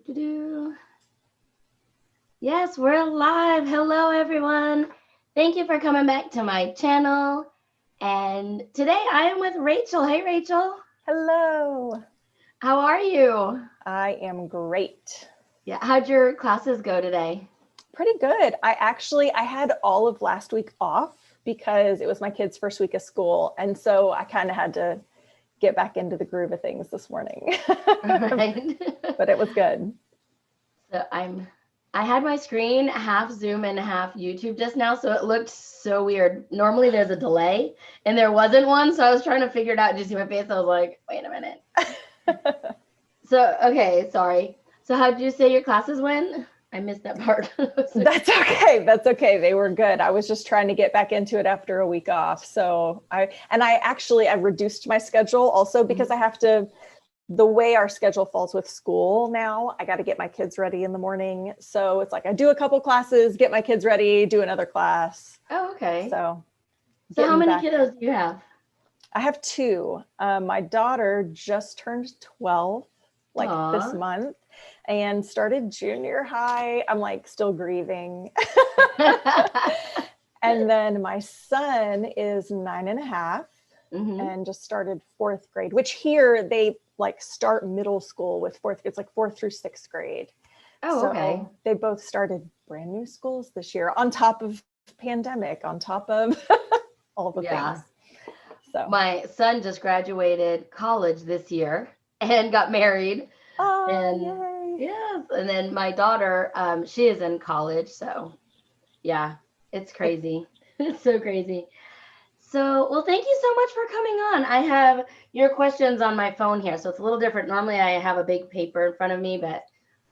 Do-do-do. Yes, we're live. Hello, everyone. Thank you for coming back to my channel. And today I am with Rachel. Hey, Rachel. Hello. How are you? I am great. Yeah. How'd your classes go today? Pretty good. I had all of last week off because it was my kids' first week of school. And so I kind of had to get back into the groove of things this morning. Right. But it was good. So I had my screen half Zoom and half YouTube just now, so it looked so weird. Normally there's a delay and there wasn't one, so I was trying to figure it out. Did you see my face? I was like, wait a minute. So, okay, sorry. So how did you say your classes went? I missed that part. That's okay. That's okay. They were good. I was just trying to get back into it after a week off. So I reduced my schedule also because I have to, the way our schedule falls with school now, I got to get my kids ready in the morning. So it's like I do a couple classes, get my kids ready, do another class. Oh, okay. So how many kiddos do you have? I have two. My daughter just turned 12 this month and started junior high. I'm like still grieving. And then my son is 9.5 and just started 4th grade, which here they like start middle school with it's like 4th through 6th grade. Oh, okay. They both started brand new schools this year on top of pandemic, on top of all the things. So my son just graduated college this year and got married. Oh, and yay. Yes. And then my daughter, she is in college. So yeah, it's crazy. It's so crazy. So, well, thank you so much for coming on. I have your questions on my phone here. So it's a little different. Normally I have a big paper in front of me, but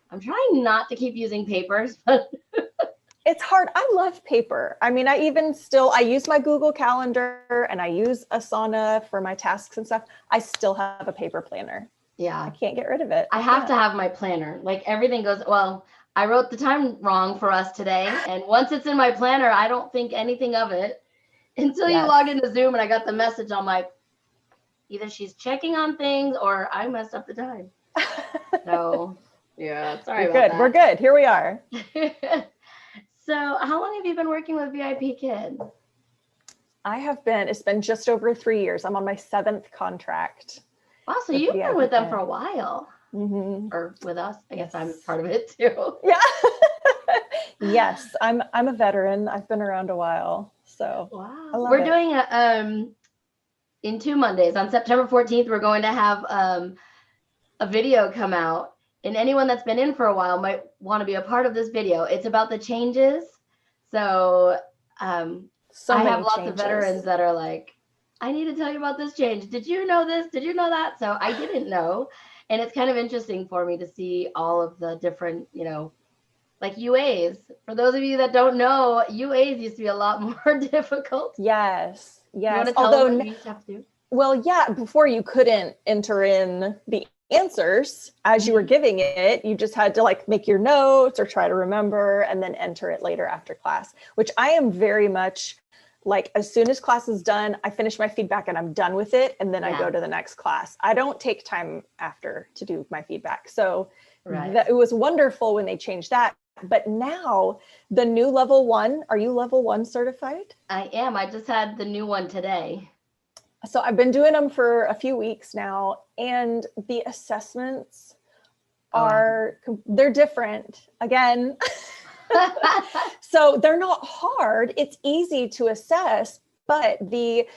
I'm trying not to keep using papers, but it's hard. I love paper. I mean, I use my Google Calendar and I use Asana for my tasks and stuff. I still have a paper planner. Yeah. I can't get rid of it. I have to have my planner. Like everything goes, well, I wrote the time wrong for us today. And once it's in my planner, I don't think anything of it until you log into Zoom and I got the message on my, either she's checking on things or I messed up the time. So yeah, sorry about that. We're good. Here we are. So how long have you been working with VIPKid? It's been just over 3 years. I'm on my 7th contract. Wow, so you've been with them for a while. Or with us. I guess I'm part of it too. Yeah. Yes, I'm a veteran. I've been around a while. So wow. We're doing in 2 Mondays. On September 14th, we're going to have a video come out. And anyone that's been in for a while might want to be a part of this video. It's about the changes. So I have lots of veterans that are like, I need to tell you about this change. Did you know this? Did you know that? So I didn't know. And it's kind of interesting for me to see all of the different, like UAs. For those of you that don't know, UAs used to be a lot more difficult. Yes. Yes. You want to tell them what you used to have to do? Well, yeah, before you couldn't enter in the answers as you were giving it. You just had to like make your notes or try to remember and then enter it later after class, which I am very much like, as soon as class is done, I finish my feedback and I'm done with it. And then I go to the next class. I don't take time after to do my feedback. So it was wonderful when they changed that. But now the new level 1, are you level 1 certified? I am. I just had the new one today. So I've been doing them for a few weeks now, and the assessments they're different again. So they're not hard. It's easy to assess, but the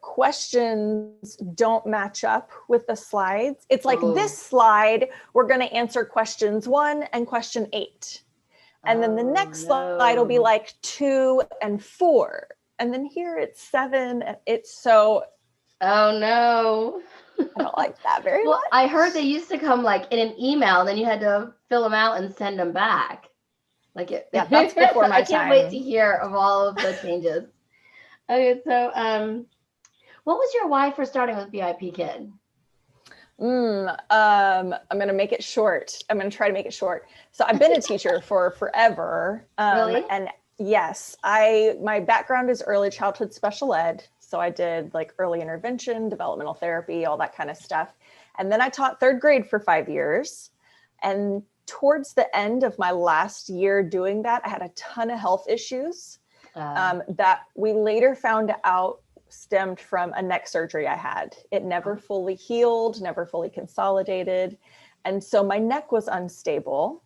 questions don't match up with the slides. It's like this slide, we're going to answer questions 1 and question 8. And then the next slide will be like 2 and 4. And then here it's 7. And it's so. Oh no. I don't like that very much. I heard they used to come like in an email, then you had to fill them out and send them back. Yeah, that's before my time. I can't wait to hear of all of the changes. Okay, so what was your why for starting with VIPKid? I'm going to make it short. I'm going to try to make it short. So I've been a teacher for forever. Really? And yes, my background is early childhood special ed. So I did like early intervention, developmental therapy, all that kind of stuff. And then I taught 3rd grade for 5 years. And towards the end of my last year doing that, I had a ton of health issues that we later found out stemmed from a neck surgery I had. It never fully healed, never fully consolidated. And so my neck was unstable.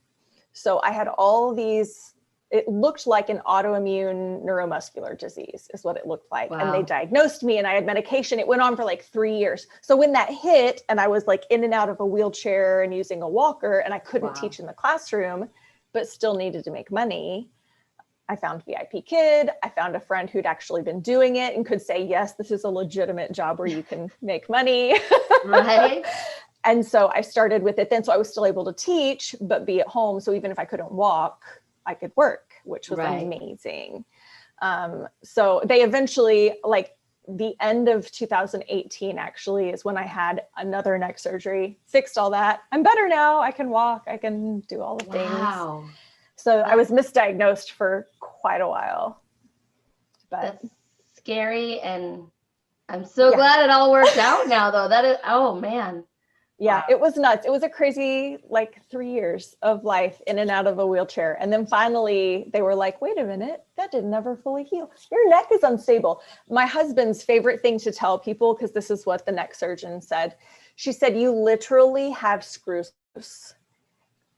So I had all these, it looked like an autoimmune neuromuscular disease is what it looked like. Wow. And they diagnosed me and I had medication. It went on for like 3 years. So when that hit and I was like in and out of a wheelchair and using a walker and I couldn't teach in the classroom, but still needed to make money, I found VIPKid. I found a friend who'd actually been doing it and could say, yes, this is a legitimate job where you can make money. Right. And so I started with it then. So I was still able to teach, but be at home. So even if I couldn't walk, I could work, which was amazing. So they eventually, like the end of 2018 actually is when I had another neck surgery, fixed all that. I'm better now. I can walk. I can do all the things. So I was misdiagnosed for quite a while. But that's scary. And I'm so glad it all worked out now though. That is, oh man. Yeah, it was nuts. It was a crazy, like 3 years of life in and out of a wheelchair. And then finally they were like, wait a minute, that didn't ever fully heal. Your neck is unstable. My husband's favorite thing to tell people, because this is what the neck surgeon said. She said, you literally have screws.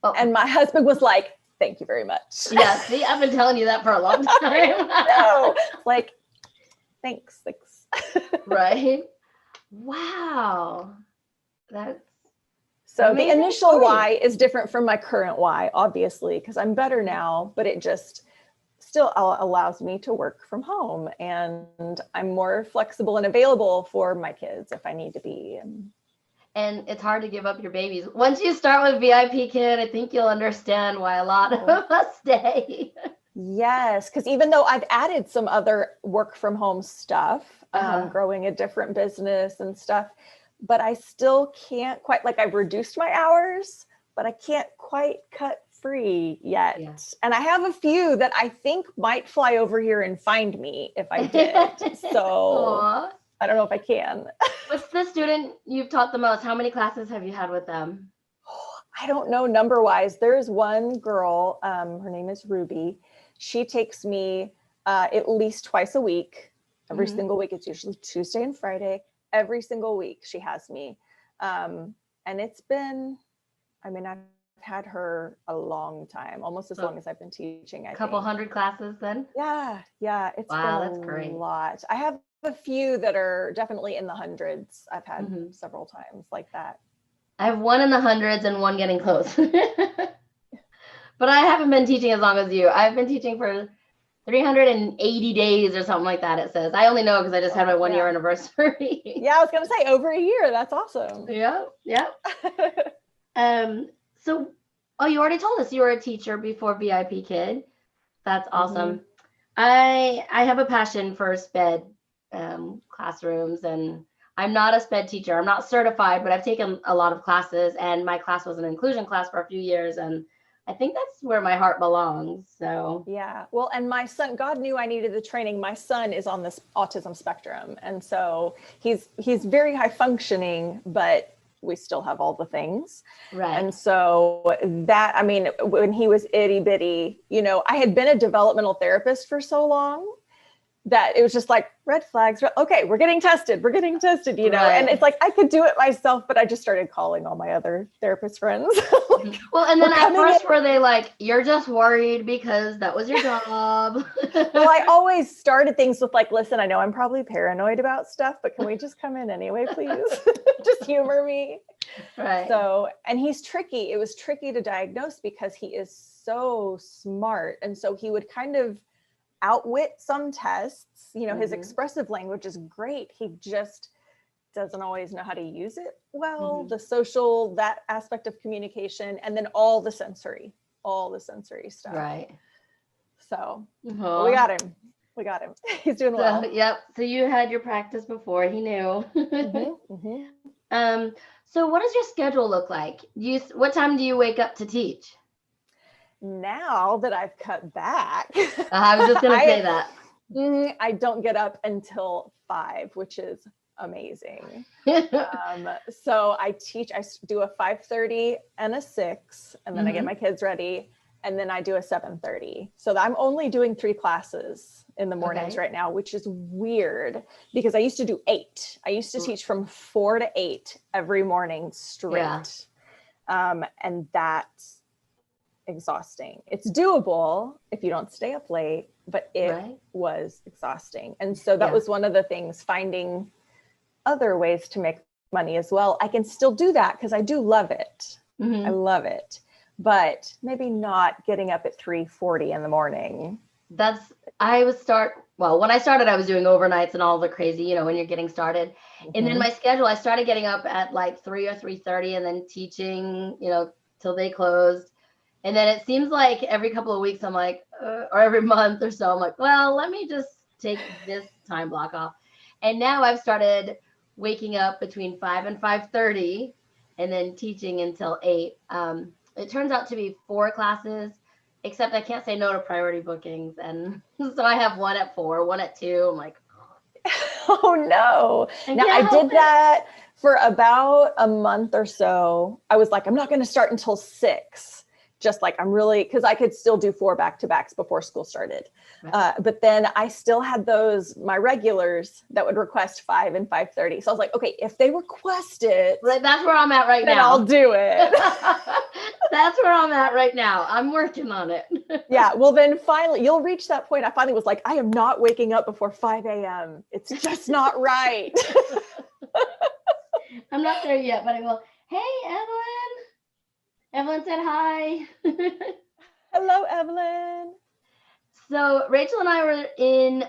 Oh. And my husband was like, thank you very much. Yeah, see, I've been telling you that for a long time. No, like, thanks. Right? Wow. That's so the initial why is different from my current why, obviously, because I'm better now, but it just still allows me to work from home and I'm more flexible and available for my kids if I need to be. And it's hard to give up your babies. Once you start with VIPKid, I think you'll understand why a lot of us stay. Yes, because even though I've added some other work from home stuff, growing a different business and stuff, but I still can't quite, like I've reduced my hours, but I can't quite cut free yet. Yeah. And I have a few that I think might fly over here and find me if I did. So I don't know if I can. What's the student you've taught the most? How many classes have you had with them? I don't know number wise. There's one girl, her name is Ruby. She takes me at least twice a week, every single week. It's usually Tuesday and Friday. Every single week she has me. And it's been, I mean, I've had her a long time, almost as long as I've been teaching. A couple hundred classes then? Yeah. It's been a lot. I have a few that are definitely in the hundreds. I've had several times like that. I have one in the hundreds and one getting close. But I haven't been teaching as long as you. I've been teaching for 380 days or something like that, it says. I only know because I just had my 1 year anniversary. Yeah, I was going to say over a year. That's awesome. Yeah. So, you already told us you were a teacher before VIPKid. That's awesome. I have a passion for SPED classrooms, and I'm not a SPED teacher. I'm not certified, but I've taken a lot of classes, and my class was an inclusion class for a few years, and I think that's where my heart belongs. So yeah, well, and my son, God knew I needed the training. My son is on this autism spectrum, and so he's very high functioning, but we still have all the things. Right. And so that, I mean, when he was itty bitty, I had been a developmental therapist for so long that it was just like red flags. Okay, we're getting tested, right. And it's like, I could do it myself, but I just started calling all my other therapist friends. Well, and then at first were they like, you're just worried because that was your job? Well, I always started things with like, listen, I know I'm probably paranoid about stuff, but can we just come in anyway, please? Just humor me. Right. So, and he's tricky. It was tricky to diagnose because he is so smart. And so he would kind of outwit some tests. His expressive language is great. He just doesn't always know how to use it well. The social, that aspect of communication, and then all the sensory stuff. Right. So we got him. He's doing well. Yep. So you had your practice before. He knew. So what does your schedule look like? What time do you wake up to teach? Now that I've cut back, I was just going to say that. I don't get up until 5, which is amazing. So I do a 5:30 and a 6, and then I get my kids ready, and then I do a 7:30. So I'm only doing 3 classes in the mornings right now, which is weird because I used to do 8. I used to teach from 4 to 8 every morning straight. And that's exhausting. It's doable if you don't stay up late, but it was exhausting. And so that was one of the things, finding other ways to make money as well. I can still do that because I do love it. I love it, but maybe not getting up at 3:40 in the morning. When I started, I was doing overnights and all the crazy, when you're getting started. And then my schedule, I started getting up at like 3 or 3:30 and then teaching, till they closed. And then it seems like every couple of weeks I'm like, or every month or so, I'm like, well, let me just take this time block off. And now I've started waking up between 5 and 5:30 and then teaching until 8. It turns out to be 4 classes, except I can't say no to priority bookings. And so I have one at 4, one at 2. I'm like, oh no. Now I did that for about a month or so. I was like, I'm not going to start until 6. Just like because I could still do 4 back-to-backs before school started. But then I still had my regulars that would request 5 and 5:30. So I was like, okay, if they request it. That's where I'm at right now. Then I'll do it. That's where I'm at right now. I'm working on it. Yeah. Well, then finally you'll reach that point. I finally was like, I am not waking up before 5 a.m. It's just not right. I'm not there yet, but I will. Hey, Evelyn. Evelyn said hi. Hello, Evelyn. So Rachel and I were in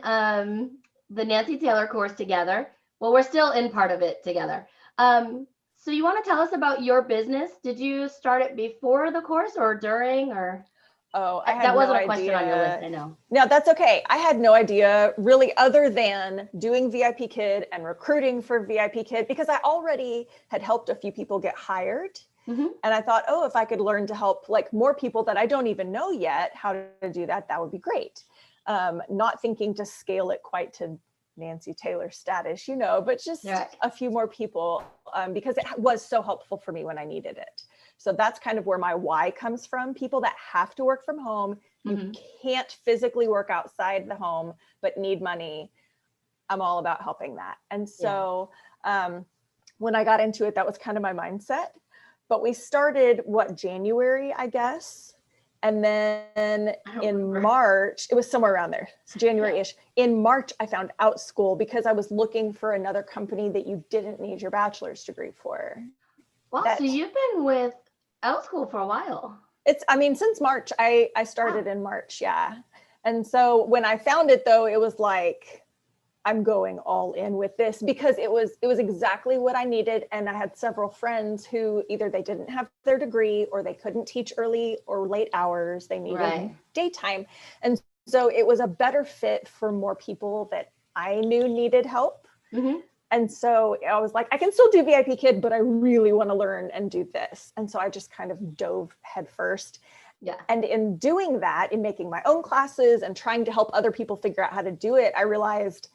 the Nancy Taylor course together. Well, we're still in part of it together. So you want to tell us about your business? Did you start it before the course or during, or? Oh, I had that wasn't no a question idea. on your list, I know. No, that's okay. I had no idea really, other than doing VIP Kid and recruiting for VIP Kid, because I already had helped a few people get hired. And I thought, if I could learn to help like more people that I don't even know yet how to do that, that would be great. Not thinking to scale it quite to Nancy Taylor status, but just a few more people, because it was so helpful for me when I needed it. So that's kind of where my why comes from. People that have to work from home, you can't physically work outside the home, but need money. I'm all about helping that. And so when I got into it, that was kind of my mindset. But we started January, I guess. And then in March, it was somewhere around there. It's January-ish. In March, I found Outschool because I was looking for another company that you didn't need your bachelor's degree for. Wow, so you've been with Outschool for a while. Since March, I started in March, And so when I found it though, it was like, I'm going all in with this because it was exactly what I needed. And I had several friends who either they didn't have their degree or they couldn't teach early or late hours. They needed daytime. And so it was a better fit for more people that I knew needed help. And so I was like, I can still do VIP Kid, but I really want to learn and do this. And so I just kind of dove headfirst. And in doing that, in making my own classes and trying to help other people figure out how to do it, I realized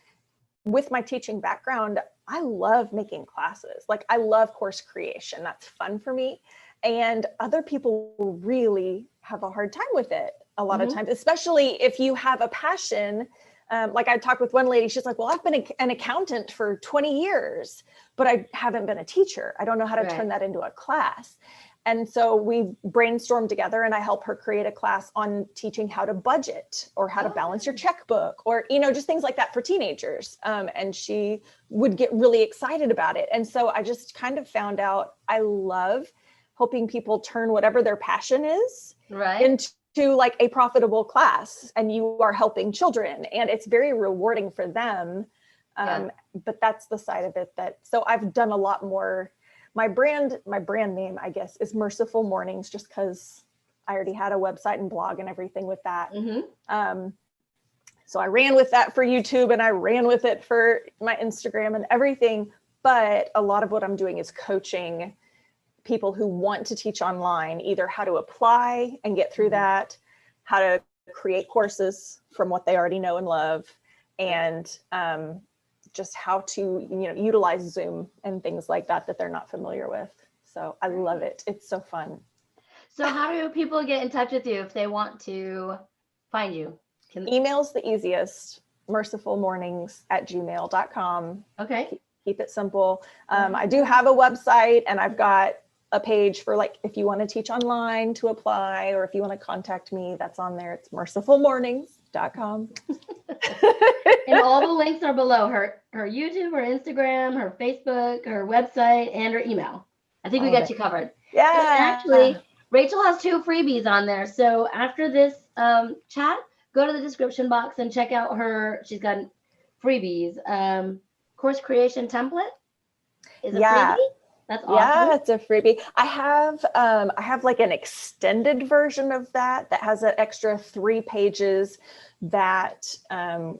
with my teaching background, I love making classes. Like I love course creation. That's fun for me. And other people really have a hard time with it a lot of times, especially if you have a passion. Like I talked with one lady, she's like, well, I've been an accountant for 20 years, but I haven't been a teacher. I don't know how to turn that into a class. And so we brainstormed together and I helped her create a class on teaching how to budget or how to balance your checkbook or, just things like that for teenagers. And she would get really excited about it. And so I just kind of found out I love helping people turn whatever their passion is into like a profitable class, and you are helping children and it's very rewarding for them. But that's the side of it so I've done a lot more. My brand name, I guess, is Merciful Mornings, just because I already had a website and blog and everything with that. So I ran with that for YouTube and I ran with it for my Instagram and everything. But a lot of what I'm doing is coaching people who want to teach online, either how to apply and get through that, how to create courses from what they already know and love, and just how to, utilize Zoom and things like that they're not familiar with. So I love it. It's so fun. So how do people get in touch with you if they want to find you? Email's the easiest, mercifulmornings@gmail.com. Okay. Keep it simple. I do have a website, and I've got a page for like, if you want to teach online to apply, or if you want to contact me, that's on there. It's mercifulmornings.com. And all the links are below: her YouTube, her Instagram, her Facebook, her website, and her email. I think we got you covered. Yeah. And actually, Rachel has 2 freebies on there. So after this chat, go to the description box and check out she's got freebies. Course creation template is a freebie. That's awesome. Yeah, it's a freebie. I have like an extended version of that has an extra 3 pages that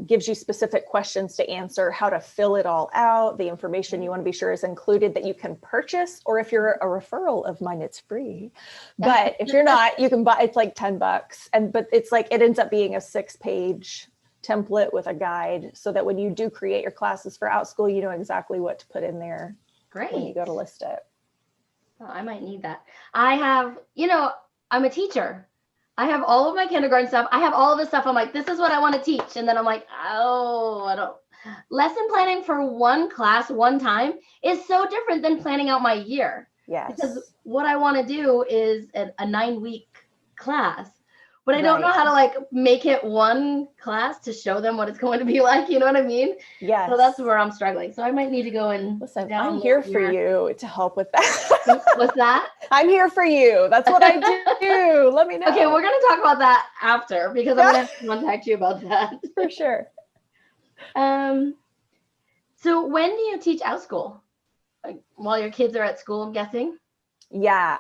gives you specific questions to answer, how to fill it all out, the information you want to be sure is included that you can purchase, or if you're a referral of mine, it's free. But if you're not, you can buy, it's like $10. But it's like, it ends up being a 6-page template with a guide, so that when you do create your classes for Outschool, you know exactly what to put in there. Great. When you go to list it. Oh, I might need that. I have, I'm a teacher. I have all of my kindergarten stuff. I have all of this stuff. I'm like, this is what I want to teach. And then I'm like, oh, I don't. Lesson planning for one class, one time is so different than planning out my year. Yes. Because what I want to do is a 9-week class, but I don't know how to like make it one class to show them what it's going to be like. You know what I mean? Yes. So that's where I'm struggling. So I might need to go and listen. I'm here for you to help with that. What's that? I'm here for you. That's what I do. Let me know. Okay, we're gonna talk about that after, because I'm gonna have to contact you about that for sure. So when do you teach Outschool? Like while your kids are at school, I'm guessing. Yeah,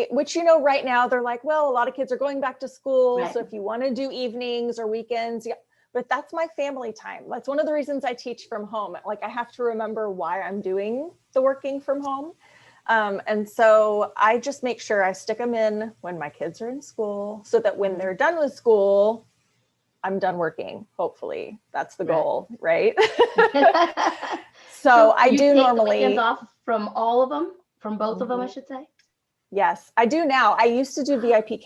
which, right now they're like, well, a lot of kids are going back to school. Right. So if you want to do evenings or weekends, yeah, but that's my family time. That's one of the reasons I teach from home. Like I have to remember why I'm doing the working from home. And so I just make sure I stick them in when my kids are in school, so that when they're done with school, I'm done working. Hopefully that's the goal, right? So I do normally weekends off from all of them. From both of them, I should say. Yes, I do now. I used to do VIP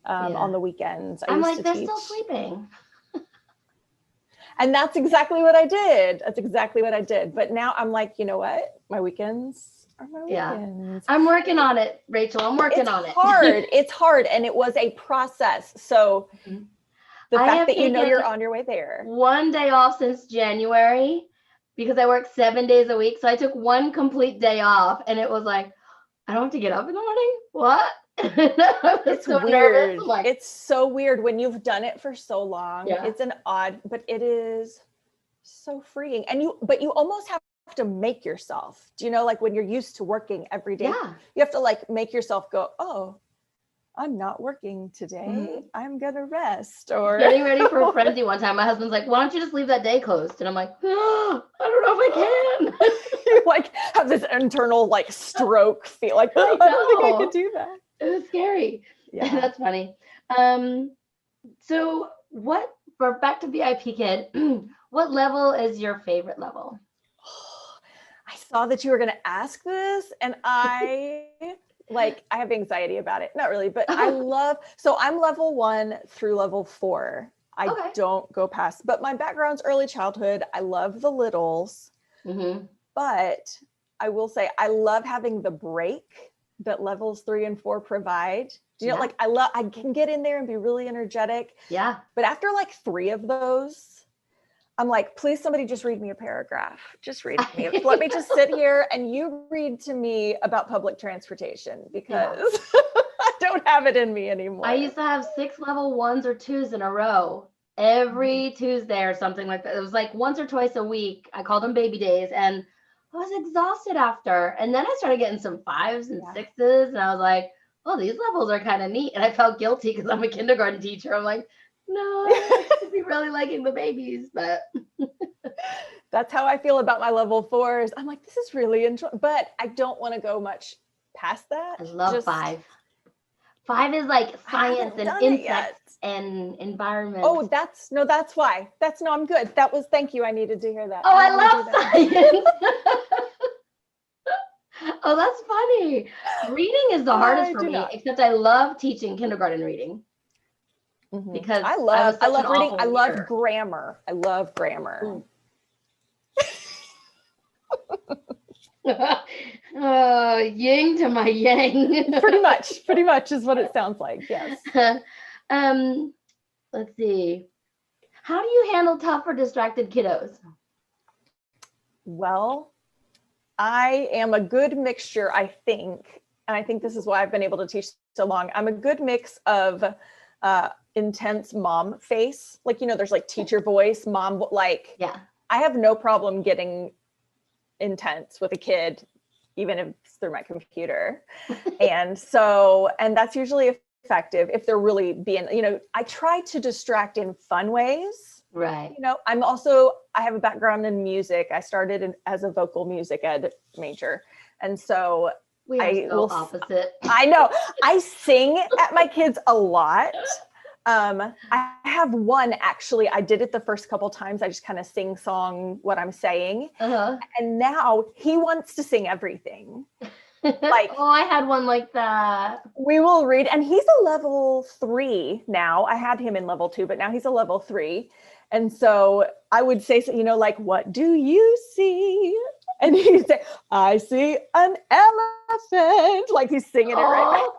on the weekends. I'm like, they're still sleeping. And that's exactly what I did. But now I'm like, you know what? My weekends are my weekends. I'm working on it, Rachel. I'm working on it. It's hard. And it was a process. So the fact that you're on your way there. One day off since January, because I work 7 days a week. So I took one complete day off, and it was like, I don't have to get up in the morning. What? It's so weird. Like, it's so weird when you've done it for so long. Yeah. It's but it is so freeing. But you almost have to make yourself, like when you're used to working every day, you have to like make yourself go, oh, I'm not working today. I'm gonna rest. Or getting ready for a frenzy one time. My husband's like, why don't you just leave that day closed? And I'm like, oh, I don't know if I can. You like have this internal like stroke feel like, I don't think I could do that. It was scary. Yeah. That's funny. So back to VIPKid, what level is your favorite level? I saw that you were gonna ask this, and I have anxiety about it. Not really, but I'm level 1 through level 4. I don't go past, but my background's early childhood. I love the littles, but I will say I love having the break that levels 3 and 4 provide. I can get in there and be really energetic. Yeah. But after like 3 of those, I'm like, please, somebody just read me a paragraph. Just read me. Let me just sit here and you read to me about public transportation, because I don't have it in me anymore. I used to have 6 level 1s or 2s in a row every Tuesday or something like that. It was like once or twice a week. I called them baby days, and I was exhausted after. And then I started getting some 5s and 6s, and I was like, oh, these levels are kind of neat. And I felt guilty because I'm a kindergarten teacher. I'm like, no, I should be really liking the babies, but that's how I feel about my level 4s. I'm like, this is really enjoyable, but I don't want to go much past that. I love 5. 5 is like science and insects. and environment. Oh, that's why. I'm good. Thank you. I needed to hear that. Oh, I love science. Oh, that's funny. Reading is the hardest for me, except I love teaching kindergarten reading. Because I love reading. I love reader. grammar. I love grammar. Yin to my yang. Pretty much is what it sounds like. Yes. Let's see. How do you handle tough or distracted kiddos? Well, I am a good mixture, I think. And I think this is why I've been able to teach so long. I'm a good mix of intense mom face. Like, there's like teacher voice, mom, like, yeah. I have no problem getting intense with a kid, even if it's through my computer. and that's usually effective if they're really being, I try to distract in fun ways. Right. I have a background in music. I started as a vocal music ed major. And so we are so opposite. I know. I sing at my kids a lot. I have one, actually, I did it the first couple times. I just kind of sing song what I'm saying. And now he wants to sing everything. Like, oh, I had one like that. We will read, and he's a level 3 now. I had him in level 2, but now he's a level 3. And so I would say, like, what do you see? And he'd say, I see an elephant. Like he's singing it right back.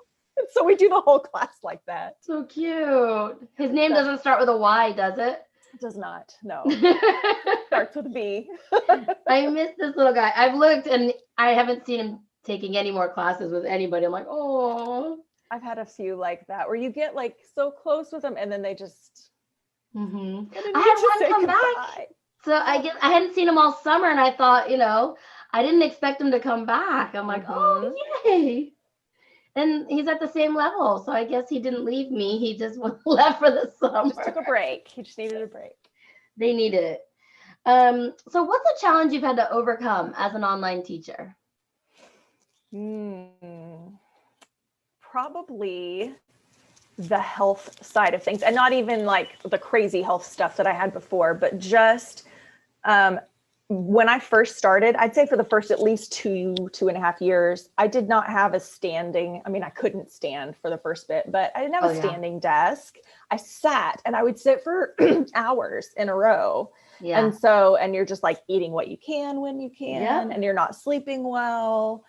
So we do the whole class like that. So cute. His name doesn't start with a Y, does it? It does not. No. It starts with a B. I miss this little guy. I've looked and I haven't seen him taking any more classes with anybody. I'm like, oh. I've had a few like that where you get like so close with them and then they just. I had one come back. So I guess I hadn't seen him all summer and I thought, I didn't expect him to come back. I'm like, oh, yay. And he's at the same level. So I guess he didn't leave me. He just left for the summer. Just took a break. He just needed a break. They needed it. So what's a challenge you've had to overcome as an online teacher? Probably the health side of things, and not even like the crazy health stuff that I had before, but just when I first started, I'd say for the first at least 2.5 years, I did not have a standing. I mean, I couldn't stand for the first bit, but I didn't have a standing desk. I sat and I would sit for hours in a row. Yeah. And you're just like eating what you can when you can, and you're not sleeping well.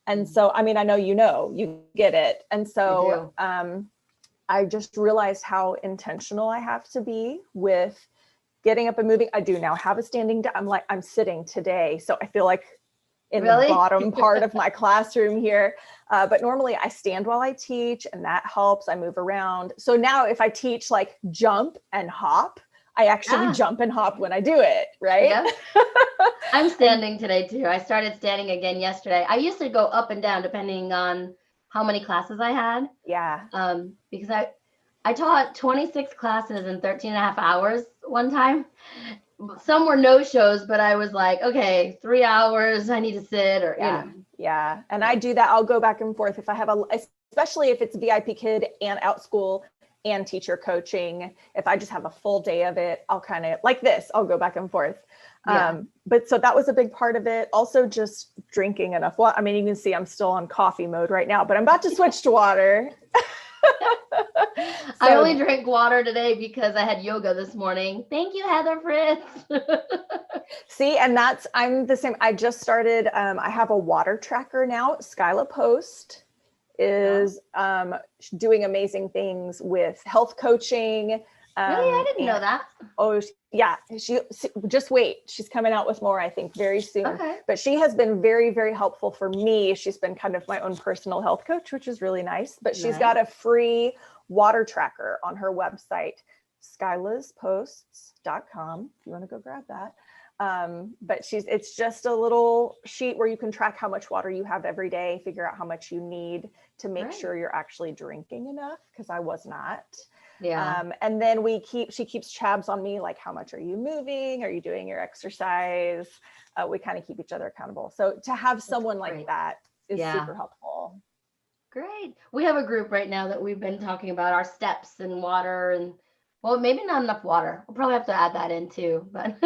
And so, I mean, I know, you get it. And so I just realized how intentional I have to be with getting up and moving. I do now have a standing desk. I'm sitting today. So I feel like in the bottom part of my classroom here. But normally I stand while I teach and that helps. I move around. So now if I teach like jump and hop, I actually jump and hop when I do it, right? Yeah. I'm standing today too. I started standing again yesterday. I used to go up and down depending on how many classes I had. Yeah. Because I taught 26 classes in 13 and a half hours one time. Some were no-shows, but I was like, okay, 3 hours, I need to sit or, Yeah. And I do that. I'll go back and forth if I have especially if it's VIPKid and Outschool and teacher coaching. If I just have a full day of it, I'll kind of like this, I'll go back and forth. But so that was a big part of it. Also just drinking enough water. I mean, you can see I'm still on coffee mode right now, but I'm about to switch to water. I only drank water today because I had yoga this morning. Thank you, Heather Fritz. See, and I'm the same. I just started, I have a water tracker now. Skyla Post is doing amazing things with health coaching. Really? I didn't know that. Oh, yeah. She just wait. She's coming out with more, I think, very soon. Okay. But she has been very, very helpful for me. She's been kind of my own personal health coach, which is really nice. But she's got a free water tracker on her website, skylasposts.com, if you want to go grab that. But it's just a little sheet where you can track how much water you have every day, figure out how much you need to make sure you're actually drinking enough, because I was not. Yeah. And then she keeps tabs on me, like, how much are you moving? Are you doing your exercise? We kind of keep each other accountable. So to have someone like that is super helpful. Great. We have a group right now that we've been talking about our steps and water and, well, maybe not enough water. We'll probably have to add that in too, but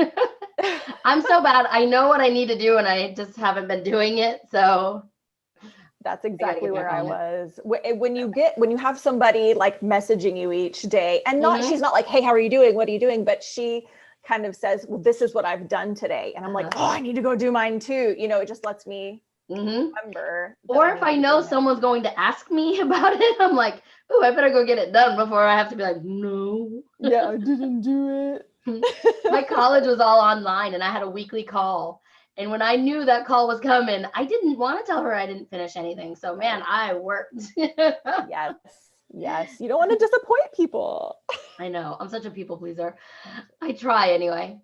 I'm so bad. I know what I need to do and I just haven't been doing it. So That's exactly where I on it. was. When you have somebody like messaging you each day, and Mhm. she's not like, hey, how are you doing? What are you doing? But she kind of says, well, this is what I've done today. And I'm like, oh, I need to go do mine too. You know, it just lets me Mhm. remember. that Or I if need I to be know doing that. someone's going to ask me about it, I'm like, oh, I better go get it done before I have to be like, no. Yeah, I didn't do it. My college was all online and I had a weekly call. And when I knew that call was coming, I didn't want to tell her I didn't finish anything. So man, I worked. Yes. Yes. You don't want to disappoint people. I know. I'm such a people pleaser. I try anyway.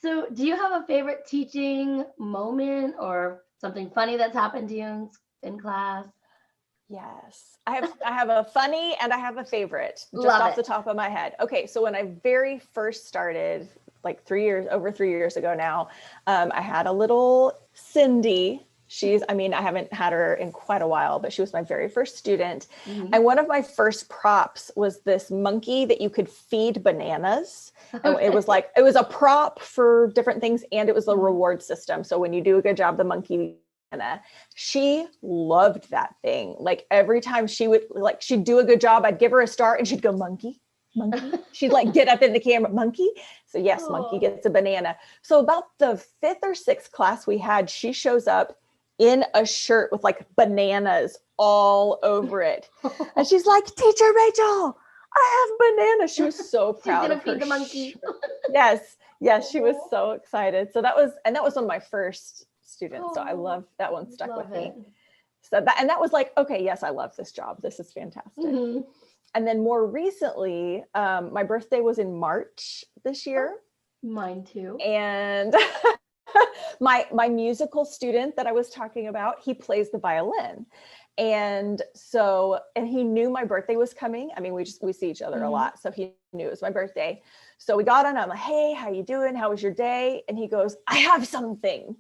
So do you have a favorite teaching moment or something funny that's happened to you in class? Yes. I have a funny and I have a favorite just Love off it. the top of my head. Okay. So when I very first started, like over 3 years ago now, I had a little Cindy. I haven't had her in quite a while, but she was my very first student. Mhm. And one of my first props was this monkey that you could feed bananas. And Okay. it was a prop for different things. And it was a reward system. So when you do a good job, the monkey, she loved that thing. Like every time she'd do a good job, I'd give her a star and she'd go, monkey, monkey. She'd like get up in the camera, monkey. So yes, monkey gets a banana. So about the 5th or 6th class we had, she shows up in a shirt with like bananas all over it. And she's like, Teacher Rachel, I have bananas. She was so proud She's gonna of her feed the monkey. shirt. Yes, she was so excited. So that was one of my first students. So I love that one, stuck with me. So that was like, okay, yes, I love this job. This is fantastic. Mm-hmm. And then more recently, my birthday was in March this year. Mine too. And my musical student that I was talking about, he plays the violin. And he knew my birthday was coming. I mean, we see each other a lot. So he knew it was my birthday. So we got on, I'm like, hey, how you doing? How was your day? And he goes, I have something.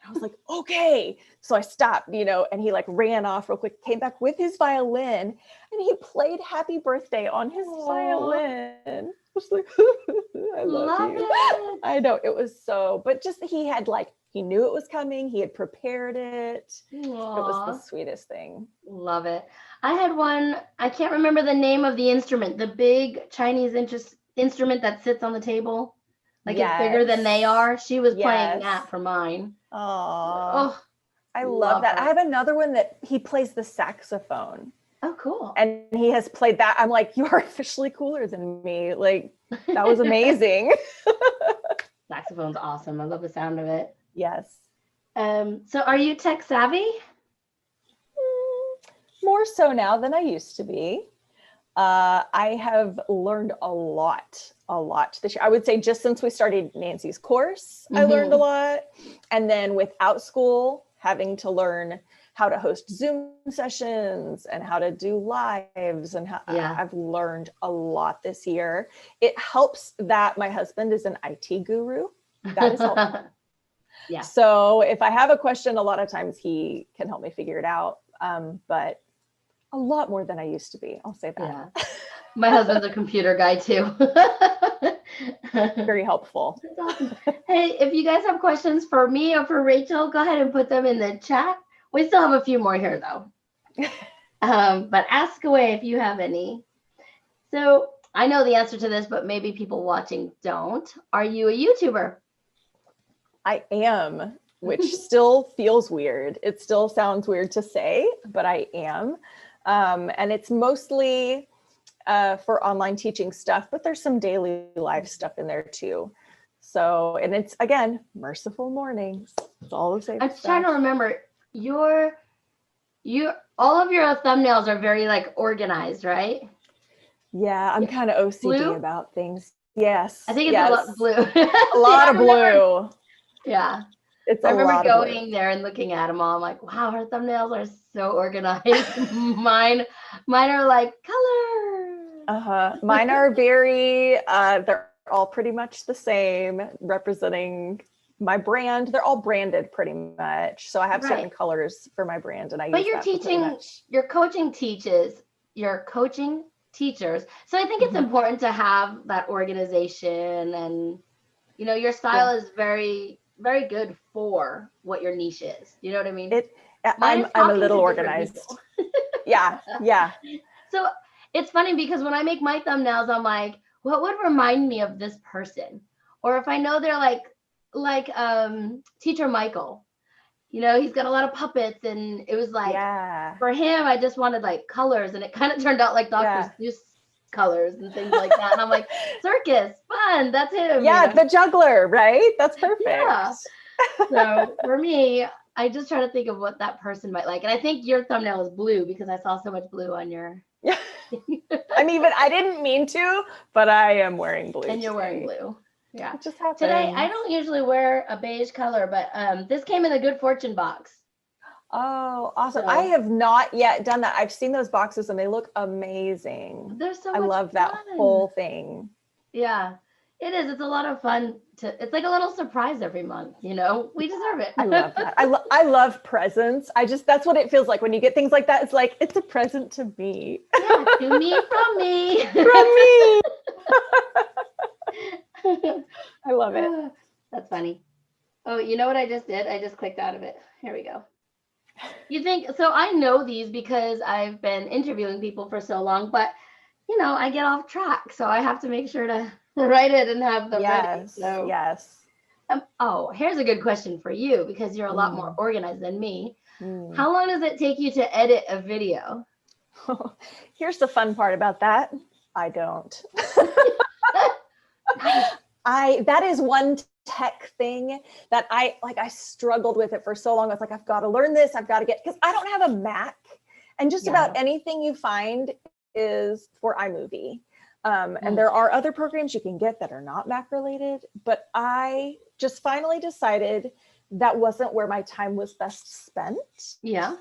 I was like, okay. So I stopped, and he like ran off real quick, came back with his violin, and he played happy birthday on his violin. I was like, I love you. It. I know, it was but just he knew it was coming. He had prepared it. Aww. It was the sweetest thing. Love it. I had one, I can't remember the name of the instrument, the big Chinese instrument that sits on the table. Like it's bigger than they are. She was playing that for mine. Oh, I love that. Her. I have another one that he plays the saxophone. Oh, cool. And he has played that. I'm like, you are officially cooler than me. Like, that was amazing. Saxophone's awesome. I love the sound of it. Yes. So are you tech savvy? More so now than I used to be. I have learned a lot this year. I would say just since we started Nancy's course, I learned a lot. And then with Outschool, having to learn how to host Zoom sessions and how to do lives, and I've learned a lot this year. It helps that my husband is an IT guru. That is helpful. Yeah. So if I have a question, a lot of times he can help me figure it out. But a lot more than I used to be. I'll say that. Yeah. My husband's a computer guy too. Very helpful. That's awesome. Hey, if you guys have questions for me or for Rachel, go ahead and put them in the chat. We still have a few more here though. But ask away if you have any. So I know the answer to this, but maybe people watching don't. Are you a YouTuber? I am, which still feels weird. It still sounds weird to say, but I am. And it's mostly for online teaching stuff, but there's some daily life stuff in there too. So, and it's, again, merciful mornings. It's all the same I'm stuff. trying to remember. All of your thumbnails are very like organized, right? Yeah, I'm kind of OCD blue? About things. Yes. I think it's a lot blue. A lot of blue. Yeah. I remember going there and looking at them all. I'm like, wow, her thumbnails are so organized. mine are like color. Mine are very, they're all pretty much the same, representing my brand. They're all branded pretty much. So I have certain Right. colors for my brand, and I But use you're that for pretty teaching, much. you're coaching teachers. So I think it's Mhm. important to have that organization, and your style Yeah. is very, very good for what your niche is. You know what I mean? It. Mine is I'm a talking little to different organized. people. Yeah. Yeah. So it's funny because when I make my thumbnails, I'm like, what would remind me of this person? Or if I know they're like teacher Michael, he's got a lot of puppets, and it was like Yeah. for him, I just wanted like colors, and it kind of turned out like Dr. Yeah. Seuss colors and things like that. And I'm like, circus, fun, that's him, Yeah. The juggler, right? That's perfect. Yeah. So for me, I just try to think of what that person might like. And I think your thumbnail is blue because I saw so much blue on your. Yeah. I didn't mean to, but I am wearing blue. And you're wearing today. blue. Yeah. It just happened. Today, I don't usually wear a beige color, but this came in the Good Fortune box. Oh, awesome. So- I have not yet done that. I've seen those boxes and they look amazing. They're so I much love that fun. whole thing. Yeah, it is. It's a lot of fun it's like a little surprise every month, we deserve it. I love that. I love presents. That's what it feels like when you get things like that. It's like, it's a present to me. Yeah, to me, from me. From me. I love it. That's funny. Oh, you know what I just did? I just clicked out of it. Here we go. You think, so I know these because I've been interviewing people for so long, but I get off track. So I have to make sure to write it and have them ready. So, yes. Here's a good question for you because you're a lot more organized than me. Mm. How long does it take you to edit a video? Here's the fun part about that. I don't. That is one tech thing that I struggled with it for so long. I was like, I've got to learn this. I've got to because I don't have a Mac, and just about anything you find is for iMovie. And there are other programs you can get that are not Mac related, but I just finally decided that wasn't where my time was best spent. Yeah.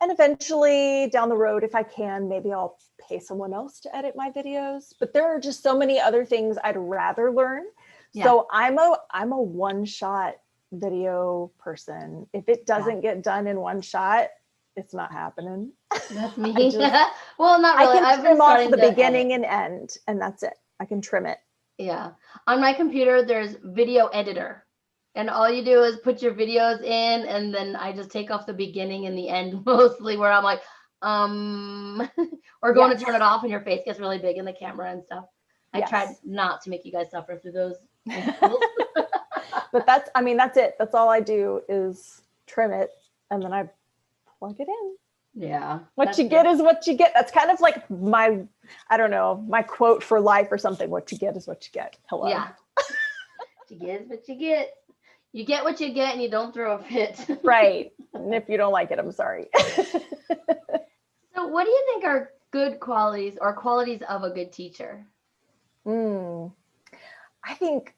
And eventually down the road, if I can, maybe I'll pay someone else to edit my videos. But there are just so many other things I'd rather learn. Yeah. So I'm a one-shot video person. If it doesn't get done in one shot, it's not happening. That's me. Well, not really. I can trim off the beginning and end, and that's it. I can trim it. Yeah. On my computer, there's video editor. And all you do is put your videos in, and then I just take off the beginning and the end mostly, where I'm like, or going to turn it off and your face gets really big in the camera and stuff. I tried not to make you guys suffer through those. But that's it. That's all I do is trim it, and then I plug it in. Yeah. What you get is what you get. That's kind of like my quote for life or something. What you get is what you get. Hello. Yeah. What you get is what you get. You get what you get, and you don't throw a fit. Right. And if you don't like it, I'm sorry. So what do you think are good qualities or qualities of a good teacher? I think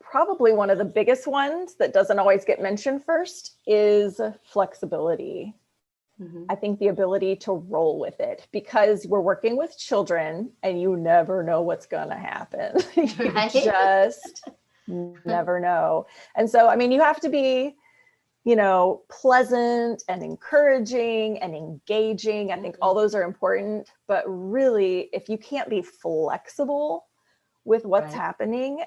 probably one of the biggest ones that doesn't always get mentioned first is flexibility. Mm-hmm. I think the ability to roll with it, because we're working with children and you never know what's going to happen. You just never know. And so, you have to be, pleasant and encouraging and engaging. I think all those are important, but really, if you can't be flexible with what's happening,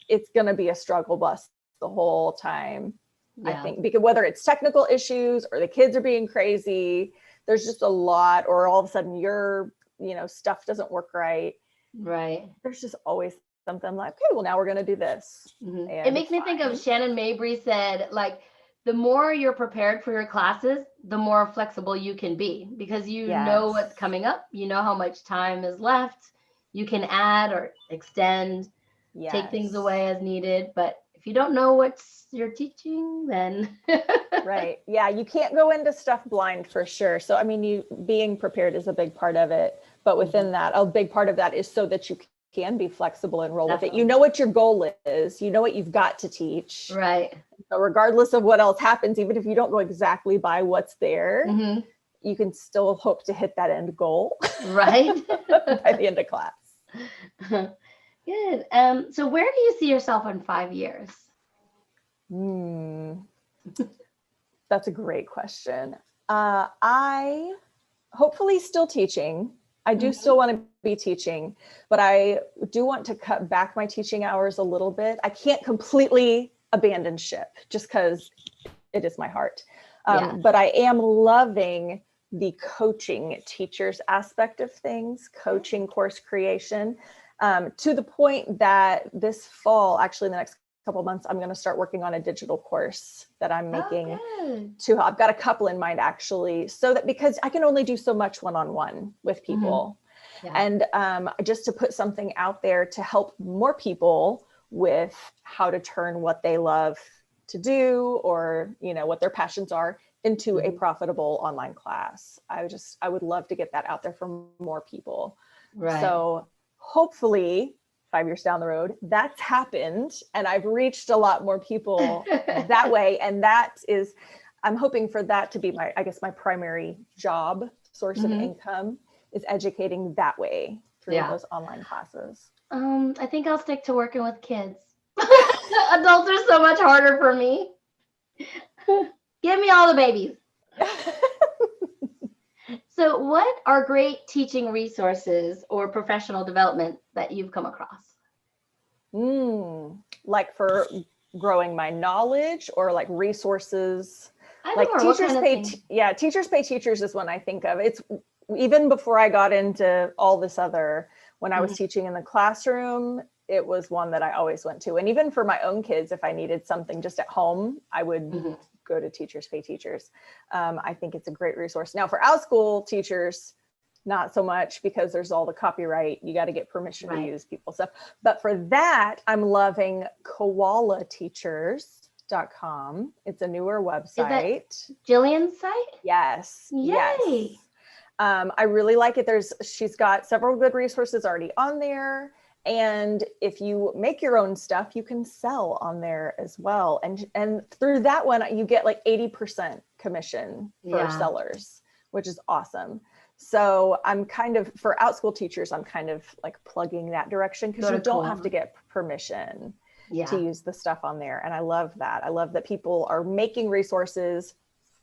it's going to be a struggle bus the whole time. I think, because whether it's technical issues or the kids are being crazy, there's just a lot, or all of a sudden your, stuff doesn't work right. Right. There's just always something like, okay, well, now we're going to do this. Mm-hmm. It makes me think of Shannon Mabry said, like, the more you're prepared for your classes, the more flexible you can be, because you know what's coming up. You know how much time is left. You can add or extend, take things away as needed. But if you don't know what you're teaching, then. Right. Yeah. You can't go into stuff blind for sure. So, you being prepared is a big part of it. But within that, a big part of that is so that you can be flexible and roll with it. You know what your goal is. You know what you've got to teach. Right. So regardless of what else happens, even if you don't go exactly by what's there, you can still hope to hit that end goal. Right. By the end of class. Good. So where do you see yourself in 5 years? That's a great question. I hopefully still teaching. I do still want to be teaching, but I do want to cut back my teaching hours a little bit. I can't completely abandon ship just because it is my heart. But I am loving the coaching teachers aspect of things, coaching course creation, to the point that this fall, actually in the next couple of months, I'm going to start working on a digital course that I'm making I've got a couple in mind actually, so that because I can only do so much one-on-one with people. And just to put something out there to help more people with how to turn what they love to do, or, you know, what their passions are, into a profitable online class. I would love to get that out there for more people. So hopefully 5 years down the road, that's happened and I've reached a lot more people that way. And I'm hoping for that to be my primary job source of income, is educating that way through those online classes. I think I'll stick to working with kids. Adults are so much harder for me. Give me all the babies. So what are great teaching resources or professional development that you've come across? Like for growing my knowledge, or like resources? Like Teachers Pay Teachers is one I think of. It's even before I got into all this other, when I was teaching in the classroom, it was one that I always went to. And even for my own kids, if I needed something just at home, I would go to Teachers Pay Teachers. I think it's a great resource. Now for Outschool teachers, not so much, because there's all the copyright. You got to get permission to use people's stuff. But for that, I'm loving koalateachers.com. It's a newer website. Is that Jillian's site? Yes. Yay. Yes. I really like it. She's got several good resources already on there. And if you make your own stuff, you can sell on there as well. And through that one, you get like 80% commission for sellers, which is awesome. So I'm kind of, for Outschool teachers, I'm kind of like plugging that direction, because you don't have to get permission to use the stuff on there. And I love that. I love that people are making resources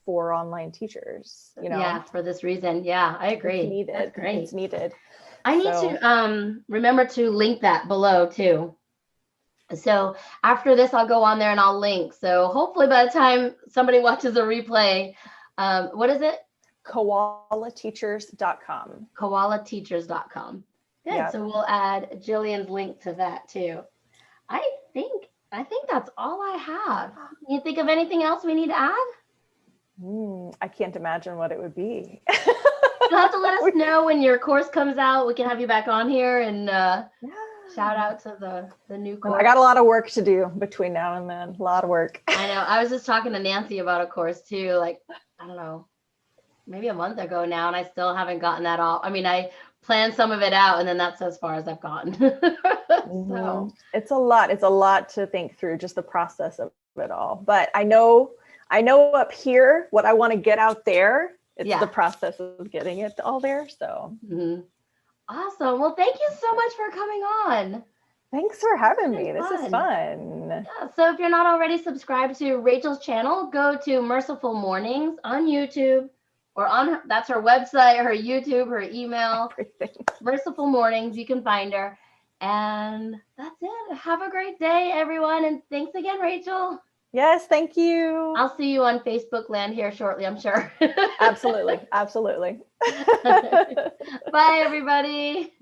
for online teachers, you know? Yeah, for this reason. Yeah, I agree. It's needed. That's great. It's needed. I need to remember to link that below too. So after this, I'll go on there and I'll link. So hopefully by the time somebody watches a replay, what is it? koalateachers.com. koalateachers.com. Good. Yep. So we'll add Jillian's link to that too. I think that's all I have. You think of anything else we need to add? I can't imagine what it would be. You'll have to let us know when your course comes out. We can have you back on here and shout out to the new course. I got a lot of work to do between now and then. A lot of work. I know. I was just talking to Nancy about a course too, like, I don't know, maybe a month ago now, and I still haven't gotten that all. I mean, I planned some of it out, and then that's as far as I've gotten. So it's a lot. It's a lot to think through, just the process of it all. But I know up here what I want to get out there. It's the process of getting it all there. So awesome. Well, thank you so much for coming on. Thanks for having me. This is fun. Yeah, so if you're not already subscribed to Rachel's channel, go to Merciful Mornings on YouTube, or that's her website, her YouTube, her email. Everything. Merciful Mornings. You can find her. And that's it. Have a great day, everyone. And thanks again, Rachel. Yes, thank you. I'll see you on Facebook land here shortly, I'm sure. Absolutely. Absolutely. Bye, everybody.